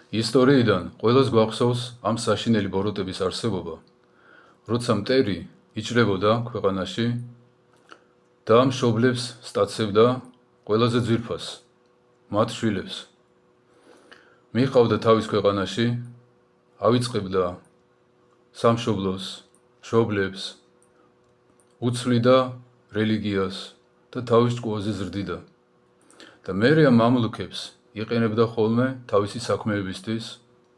ისტორიიდან ყველას გვახსოვს ამ საშინელი ბოროტების არსებობა, როცა მტერი იჭრებოდა ქვეყანაში და მშობლებს სტაცებდა ყველაზე ძვირფას, მათ შვილებს. მიჰყავდა თავის ქვეყანაში, ავიწყებდა სამშობლოს, მშობლებს, უცვლიდა რელიგიას და თავის ჭკუაზე ზრდიდა. და მერე ამ მამლუქებს იყენებდა ხოლმე თავისი საქმეებისთვის,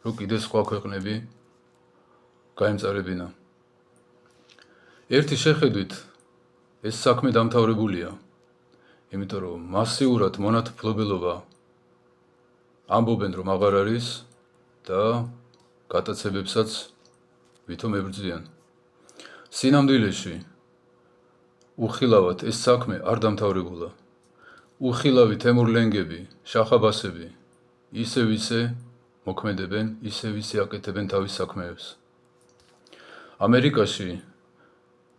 რომ კიდე სხვა ქვეყნები გაემწარებინა. ერთი შეხედვით ეს საქმე დამთავრებულია, იმიტომ რომ მასიურად მონათმფლობელობა ამბობენ რომ აღარ არის და გატაცებებსაც ვითომ ებრძვიან. სინამდვილეში უხილავად ეს საქმე არ დამთავრებულა. უხილავი თემურლენგები, შახ-აბასები ისე მოქმედებენ, ისე აკეთებენ თავის საქმეებს. ამერიკაში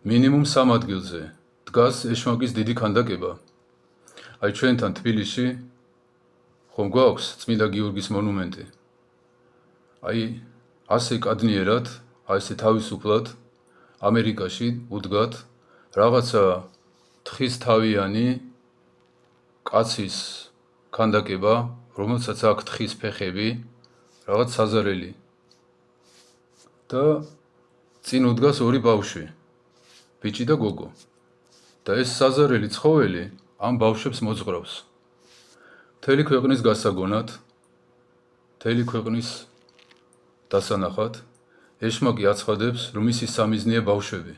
მინიმუმ 3 ადგილზე დგას ეშმაკის დიდი ქანდაკება. აი ჩვენთან თბილისში ხომ გვაქვს წმინდა გიორგის მონუმენტი. აი ასე კადნიერად, ასე თავისუფლად ამერიკაში უდგათ რაღაცა თხისთავიანი კაცის ქანდაკება, რომელსაც აქვს თხის ფეხები, რაღაც საზარელი. და წინ უდგას 2 ბავშვი, ბიჭი და გოგო. და ეს საზარელი ცხოველი ამ ბავშვებს მოძღვრავს. მთელი ქვეყნის გასაგონად, მთელი ქვეყნის დასანახად, ეშმაკი აცხადებს, რომ მისი სამიზნეა ბავშვები.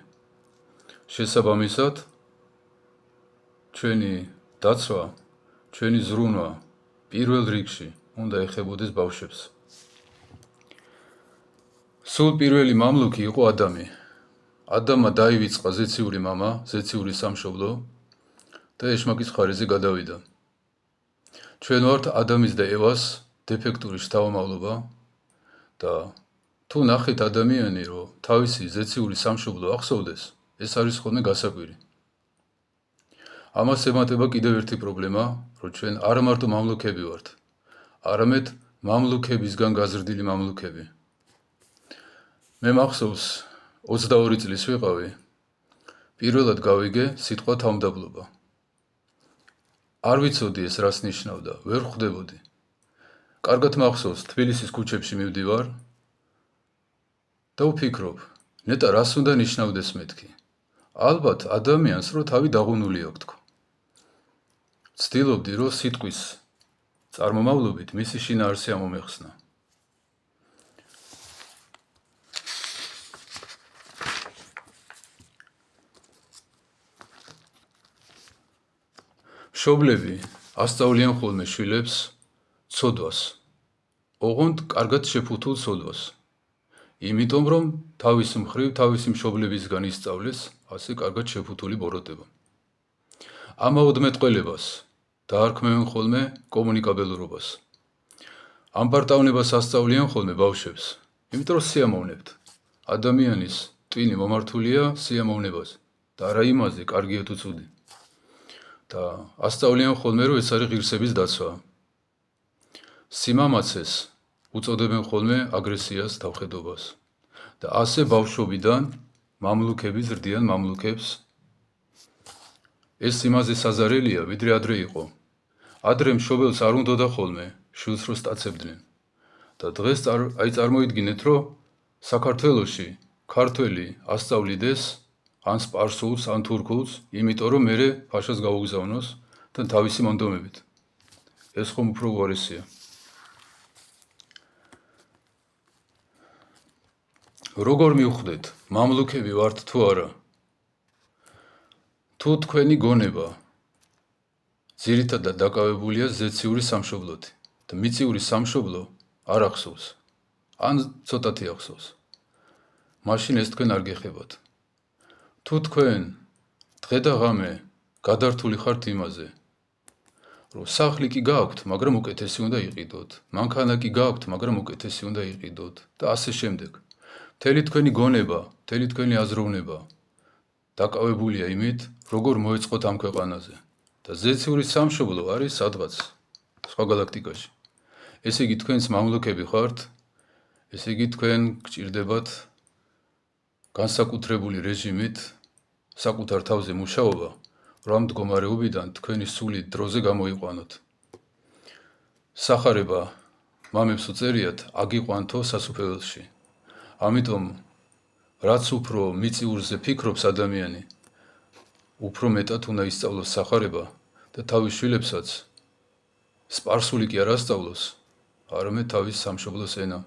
შესაბამისად, ჩვენი დაცვა, ჩვენი ზრუნვა პირველ რიგში უნდა ეხებოდეს ბავშვებს. სულ პირველი მამლუქი იყო ადამი. ადამმა დაივიწყა ზეციური მამა, ზეციური სამშობლო და ეშმაკის მხარეზე გადავიდა. ჩვენ ვართ ადამის და ევას დეფექტური შთამომავლობა და თუ ნახეთ ადამიანი, რომ თავისი ზეციური სამშობლო ახსოვდეს, ეს არის ხოლმე გასაკვირი. ამას ემატება კიდევ ერთი პრობლემა, რომ ჩვენ არა მარტო მამლუქები ვართ, არამედ მამლუქებისგან გაზრდილი მამლუქები. მე მახსოვს 22 წლის ვიყავი, პირველად გავიგე სიტყვა თავმდაბლობა. არ ვიცოდი ეს რას ნიშნავდა, ვერ ხვდებოდი. კარგად მახსოვს, თბილისის ქუჩებში მივდივარ და ვფიქრობ, ნეტა რას უნდა ნიშნავდეს მეთქი. ალბათ ადამიანს რო თავი დაღუნული აქვს თქო. ვცდილობდი რომ სიტყვის წარმომავლობით მისი შინაარსი ამომეხსნა. მშობლები ასწავლიან ხოლმე შვილებს ცოდვას, ოღონდ კარგად შეფუთულ ცოდვას. იმიტომ რომ თავის მხრივ თავისი მშობლებისგან ისწავლეს ასე კარგად შეფუთული ბოროტება. ამაოდმეტყველებას დაარქმევენ ხოლმე კომუნიკაბელურობას. ამ პარტავნებას ასწავლიან ხოლმე ბავშვებს, იმიტომ რომ სიამოვნებთ. ადამიანის ტვინი მომართულია სიამოვნებაზე და არა იმაზე, კარგია თუ ცუდი. და ასწავლიან ხოლმე რომ ეს არის ღირსების დაცვა. სიმამაცეს უწოდებენ ხოლმე აგრესიას, თავხედობას. და ასე ბავშვობიდან მამლუქები ზრდიან მამლუქებს. ეს იმაზე საზარელია, ვიდრე ადრე იყო. ადრე მშობელს არ უნდოდა ხოლმე შვილს რო სტაცებდნენ. და დღეს წარმოიდგინეთ, რომ საქართველოში ქართველი ასწავლიდეს ან სპარსულს, ან თურქულს, იმიტომ რომ მერე ფაშას გაუგზავნოს და თავისი მონდომებით. ეს ხომ უფრო უარესია. როგორ მივხვდეთ, მამლუქები ვართ თუ არა? თუ თქვენი გონება ძირითადად დაკავებულია ზეციური სამშობლოთი და მიწიური სამშობლო არ ახსოვს, ან ცოტათი ახსოვს, მაშინ ეს თქვენ არ გეხებათ. თუ თქვენ დღე და ღამე გადართული ხართ იმაზე, რომ სახლი კი გაქვთ, მაგრამ უკეთესი უნდა იყიდოთ, მანქანა კი გაქვთ, მაგრამ უკეთესი უნდა იყიდოთ და ასე შემდეგ. მთელი თქვენი გონება, მთელი თქვენი აზროვნება დაკავებულია იმით, როგორ მოეწყოთ ამ ქვეყანაზე და ზეციური სამშობლო არის სადღაც სხვა გალაქტიკაში. ესე იგი თქვენს მამლუქები ხართ, ესე იგი თქვენ გჭირდებათ განსაკუთრებული რეჟიმით საკუთარ თავზე მუშაობა, რომ ამ მდგომარეობიდან თქვენი სული დროზე გამოიყვანოთ. სახარება მამებს უწერიათ აგიყვანთო სასუფეველში. ამიტომ რაც უფრო მიწიურზე ფიქრობს ადამიანი, უფრო მეტად უნდა ისწავლოს სახარება და თავის შვილებსაც სპარსული კი არ ასწავლოს, არამედ თავის სამშობლოს ენა.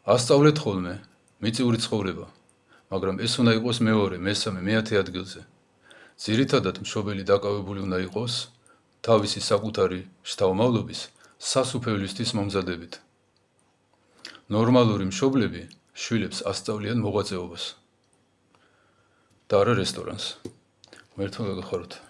ასწავლეთ ხოლმე მიწიური ცხოვრება, მაგრამ ეს უნდა იყოს მეორე, მესამე, მეათე ადგილზე. ძირითადად მშობელი დაკავებული უნდა იყოს თავისი საკუთარი შთამომავლობის სასუფეველისთვის მომზადებით. ნორმალური მშობლები შვილებს ასწავლიან მოღვაწეობას და არა რესტორანს. მერტო გაგახაროთ.